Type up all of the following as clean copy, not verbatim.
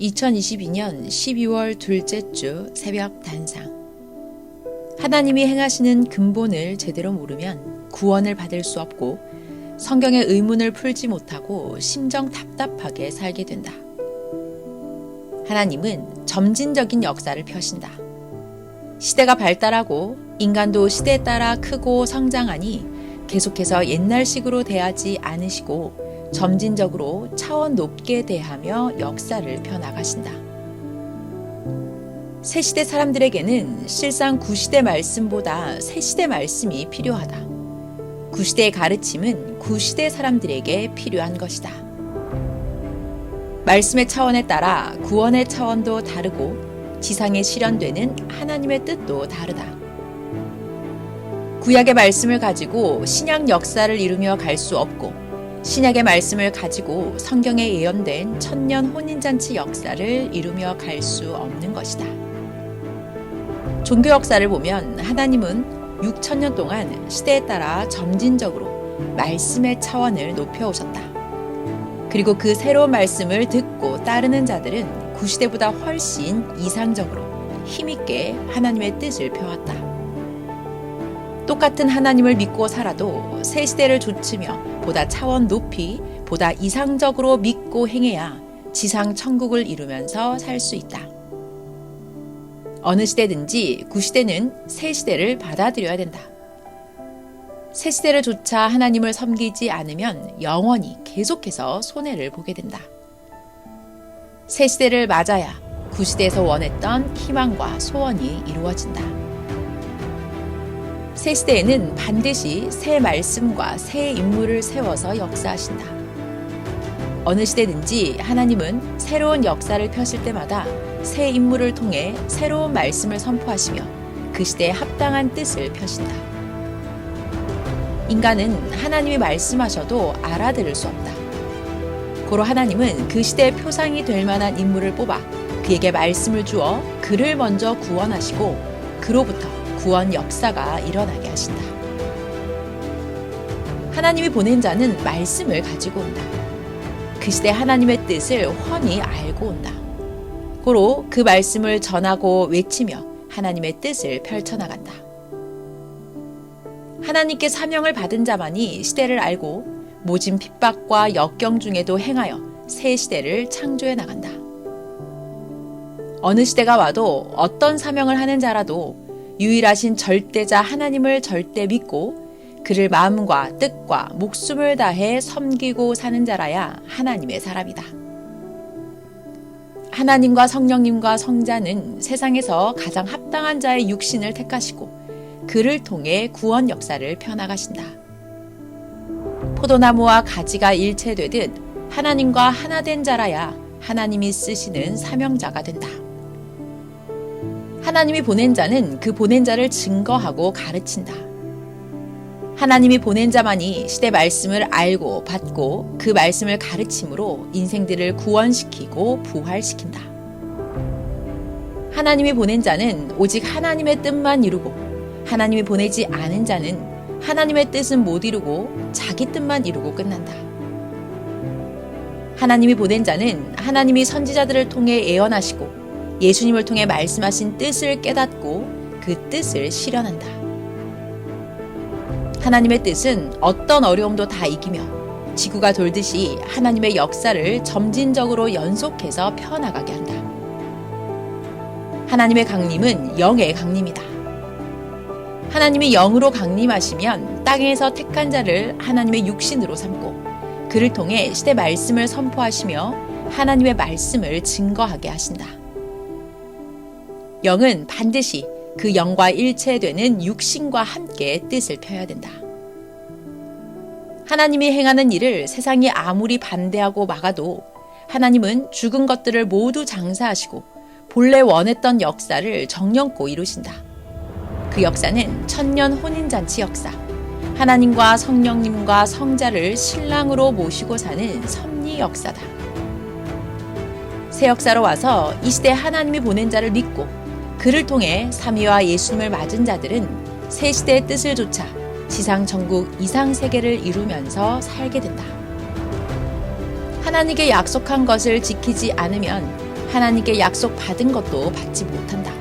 2022년 12월 둘째 주 새벽 단상. 하나님이 행하시는 근본을 제대로 모르면 구원을 받을 수 없고 성경의 의문을 풀지 못하고 심정 답답하게 살게 된다. 하나님은 점진적인 역사를 펴신다. 시대가 발달하고 인간도 시대에 따라 크고 성장하니 계속해서 옛날식으로 대하지 않으시고 점진적으로 차원 높게 대하며 역사를 펴나가신다. 새시대 사람들에게는 실상 구시대 말씀보다 새시대 말씀이 필요하다. 구시대의 가르침은 구시대 사람들에게 필요한 것이다. 말씀의 차원에 따라 구원의 차원도 다르고 지상에 실현되는 하나님의 뜻도 다르다. 구약의 말씀을 가지고 신약 역사를 이루며 갈 수 없고 신약의 말씀을 가지고 성경에 예언된 천년 혼인잔치 역사를 이루며 갈 수 없는 것이다. 종교 역사를 보면 하나님은 6천년 동안 시대에 따라 점진적으로 말씀의 차원을 높여오셨다. 그리고 그 새로운 말씀을 듣고 따르는 자들은 구시대보다 훨씬 이상적으로 힘있게 하나님의 뜻을 펴왔다. 똑같은 하나님을 믿고 살아도 새 시대를 좇으며 보다 차원 높이, 보다 이상적으로 믿고 행해야 지상 천국을 이루면서 살 수 있다. 어느 시대든지 구시대는 새 시대를 받아들여야 된다. 새 시대를 조차 하나님을 섬기지 않으면 영원히 계속해서 손해를 보게 된다. 새 시대를 맞아야 구시대에서 원했던 희망과 소원이 이루어진다. 새 시대에는 반드시 새 말씀과 새 인물을 세워서 역사하신다. 어느 시대든지 하나님은 새로운 역사를 펴실 때마다 새 인물을 통해 새로운 말씀을 선포하시며 그 시대에 합당한 뜻을 펴신다. 인간은 하나님이 말씀하셔도 알아들을 수 없다. 고로 하나님은 그 시대의 표상이 될 만한 인물을 뽑아 그에게 말씀을 주어 그를 먼저 구원하시고 그로부터 구원 역사가 일어나게 하신다. 하나님이 보낸 자는 말씀을 가지고 온다. 그 시대 하나님의 뜻을 훤히 알고 온다. 고로 그 말씀을 전하고 외치며 하나님의 뜻을 펼쳐나간다. 하나님께 사명을 받은 자만이 시대를 알고 모진 핍박과 역경 중에도 행하여 새 시대를 창조해 나간다. 어느 시대가 와도 어떤 사명을 하는 자라도 유일하신 절대자 하나님을 절대 믿고 그를 마음과 뜻과 목숨을 다해 섬기고 사는 자라야 하나님의 사람이다. 하나님과 성령님과 성자는 세상에서 가장 합당한 자의 육신을 택하시고 그를 통해 구원 역사를 펴나가신다. 포도나무와 가지가 일체되듯 하나님과 하나 된 자라야 하나님이 쓰시는 사명자가 된다. 하나님이 보낸 자는 그 보낸 자를 증거하고 가르친다. 하나님이 보낸 자만이 시대 말씀을 알고 받고 그 말씀을 가르침으로 인생들을 구원시키고 부활시킨다. 하나님이 보낸 자는 오직 하나님의 뜻만 이루고 하나님이 보내지 않은 자는 하나님의 뜻은 못 이루고 자기 뜻만 이루고 끝난다. 하나님이 보낸 자는 하나님이 선지자들을 통해 예언하시고 예수님을 통해 말씀하신 뜻을 깨닫고 그 뜻을 실현한다. 하나님의 뜻은 어떤 어려움도 다 이기며 지구가 돌듯이 하나님의 역사를 점진적으로 연속해서 펴나가게 한다. 하나님의 강림은 영의 강림이다. 하나님이 영으로 강림하시면 땅에서 택한 자를 하나님의 육신으로 삼고 그를 통해 시대 말씀을 선포하시며 하나님의 말씀을 증거하게 하신다. 영은 반드시 그 영과 일체되는 육신과 함께 뜻을 펴야 된다. 하나님이 행하는 일을 세상이 아무리 반대하고 막아도 하나님은 죽은 것들을 모두 장사하시고 본래 원했던 역사를 정령코 이루신다. 그 역사는 천년 혼인잔치 역사, 하나님과 성령님과 성자를 신랑으로 모시고 사는 섭리 역사다. 새 역사로 와서 이 시대 하나님이 보낸 자를 믿고 그를 통해 삼위와 예수님을 맞은 자들은 새 시대의 뜻을 좇아 지상 천국 이상 세계를 이루면서 살게 된다. 하나님께 약속한 것을 지키지 않으면 하나님께 약속받은 것도 받지 못한다.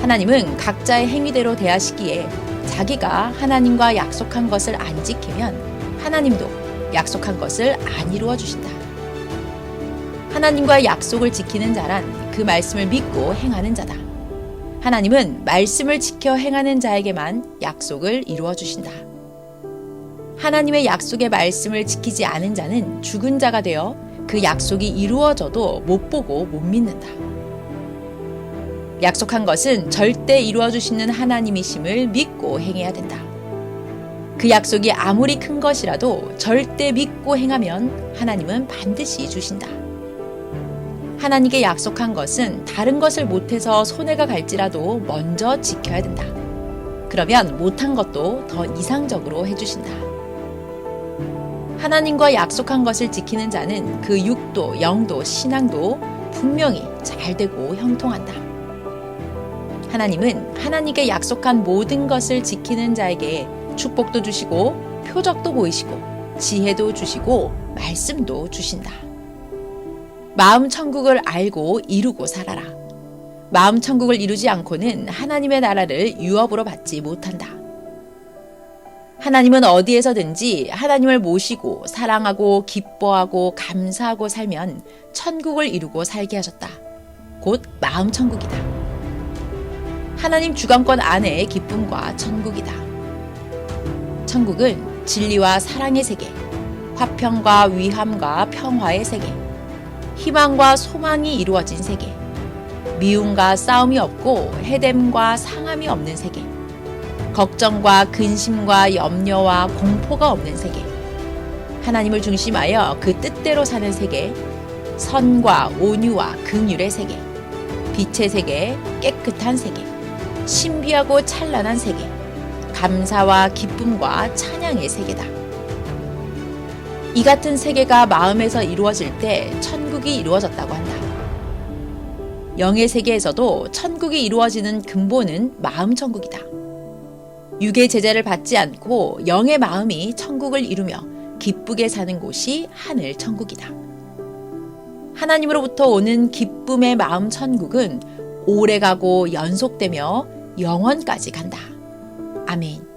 하나님은 각자의 행위대로 대하시기에 자기가 하나님과 약속한 것을 안 지키면 하나님도 약속한 것을 안 이루어 주신다. 하나님과 약속을 지키는 자란 그 말씀을 믿고 행하는 자다. 하나님은 말씀을 지켜 행하는 자에게만 약속을 이루어 주신다. 하나님의 약속의 말씀을 지키지 않은 자는 죽은 자가 되어 그 약속이 이루어져도 못 보고 못 믿는다. 약속한 것은 절대 이루어 주시는 하나님이심을 믿고 행해야 된다. 그 약속이 아무리 큰 것이라도 절대 믿고 행하면 하나님은 반드시 주신다. 하나님께 약속한 것은 다른 것을 못해서 손해가 갈지라도 먼저 지켜야 된다. 그러면 못한 것도 더 이상적으로 해주신다. 하나님과 약속한 것을 지키는 자는 그 육도, 영도, 신앙도 분명히 잘 되고 형통한다. 하나님은 하나님께 약속한 모든 것을 지키는 자에게 축복도 주시고 표적도 보이시고 지혜도 주시고 말씀도 주신다. 마음 천국을 알고 이루고 살아라. 마음 천국을 이루지 않고는 하나님의 나라를 유업으로 받지 못한다. 하나님은 어디에서든지 하나님을 모시고 사랑하고 기뻐하고 감사하고 살면 천국을 이루고 살게 하셨다. 곧 마음 천국이다. 하나님 주관권 안에의 기쁨과 천국이다. 천국은 진리와 사랑의 세계, 화평과 위함과 평화의 세계, 희망과 소망이 이루어진 세계, 미움과 싸움이 없고 해됨과 상함이 없는 세계, 걱정과 근심과 염려와 공포가 없는 세계, 하나님을 중심하여 그 뜻대로 사는 세계, 선과 온유와 긍휼의 세계, 빛의 세계, 깨끗한 세계, 신비하고 찬란한 세계, 감사와 기쁨과 찬양의 세계다. 이 같은 세계가 마음에서 이루어질 때 천국이 이루어졌다고 한다. 영의 세계에서도 천국이 이루어지는 근본은 마음 천국이다. 육의 제재를 받지 않고 영의 마음이 천국을 이루며 기쁘게 사는 곳이 하늘 천국이다. 하나님으로부터 오는 기쁨의 마음 천국은 오래가고 연속되며 영원까지 간다. 아멘.